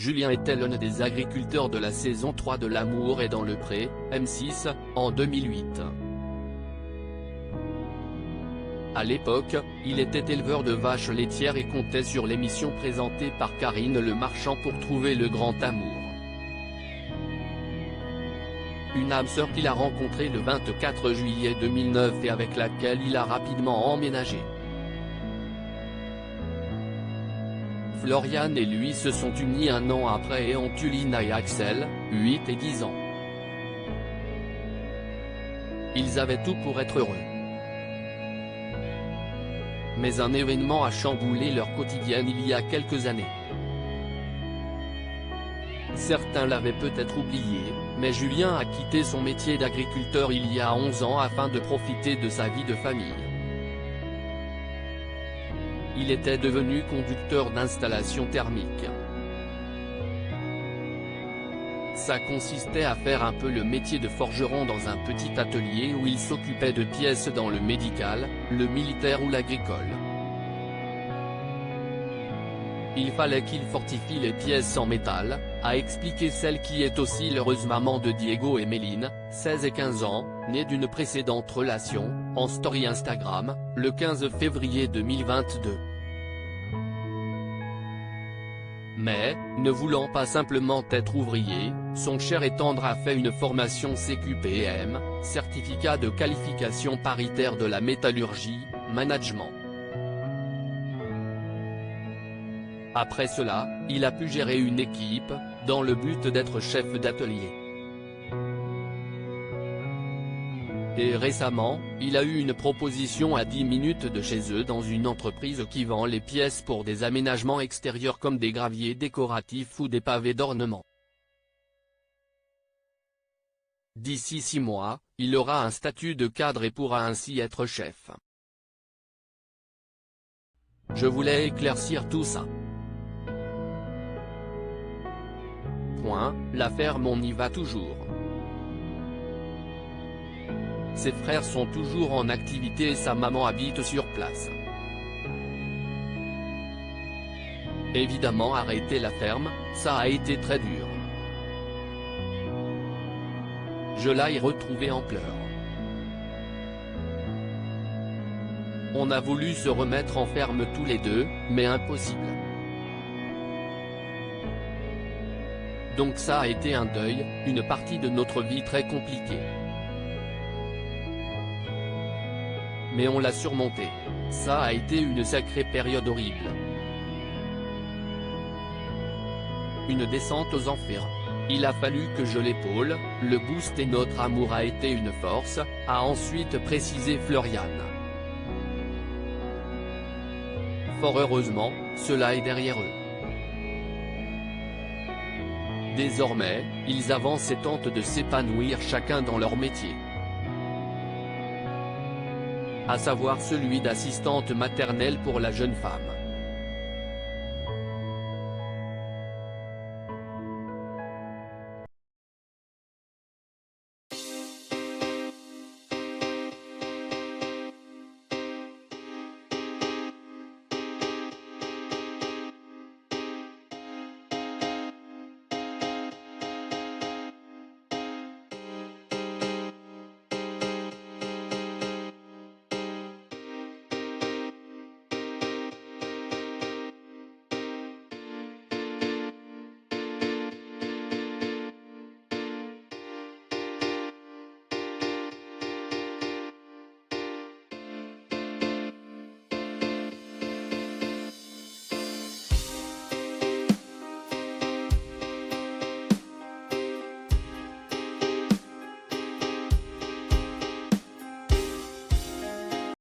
Julien était l'un des agriculteurs de la saison 3 de L'amour est dans le pré, M6, en 2008. À l'époque, il était éleveur de vaches laitières et comptait sur l'émission présentée par Karine Le Marchand pour trouver le grand amour. Une âme sœur qu'il a rencontrée le 24 juillet 2009 et avec laquelle il a rapidement emménagé. Floriane et lui se sont unis un an après et ont eu Lina et Axel, 8 et 10 ans. Ils avaient tout pour être heureux. Mais un événement a chamboulé leur quotidienne il y a quelques années. Certains l'avaient peut-être oublié, mais Julien a quitté son métier d'agriculteur il y a 11 ans afin de profiter de sa vie de famille. Il était devenu conducteur d'installation thermique. Ça consistait à faire un peu le métier de forgeron dans un petit atelier où il s'occupait de pièces dans le médical, le militaire ou l'agricole. Il fallait qu'il fortifie les pièces en métal, a expliqué celle qui est aussi l'heureuse maman de Diego et Méline, 16 et 15 ans, née d'une précédente relation, en story Instagram, le 15 février 2022. Mais, ne voulant pas simplement être ouvrier, son cher et tendre a fait une formation CQPM, certificat de qualification paritaire de la métallurgie, management. Après cela, il a pu gérer une équipe, dans le but d'être chef d'atelier. Et récemment, il a eu une proposition à 10 minutes de chez eux dans une entreprise qui vend les pièces pour des aménagements extérieurs comme des graviers décoratifs ou des pavés d'ornement. D'ici 6 mois, il aura un statut de cadre et pourra ainsi être chef. Je voulais éclaircir tout ça. La ferme on y va toujours. Ses frères sont toujours en activité et sa maman habite sur place. Évidemment arrêter la ferme, ça a été très dur. Je l'ai retrouvé en pleurs. On a voulu se remettre en ferme tous les deux, mais impossible. Donc ça a été un deuil, une partie de notre vie très compliquée. Mais on l'a surmonté. Ça a été une sacrée période horrible. Une descente aux enfers. Il a fallu que je l'épaule, le boost et notre amour a été une force, a ensuite précisé Floriane. Fort heureusement, cela est derrière eux. Désormais, ils avancent et tentent de s'épanouir chacun dans leur métier. À savoir celui d'assistante maternelle pour la jeune femme.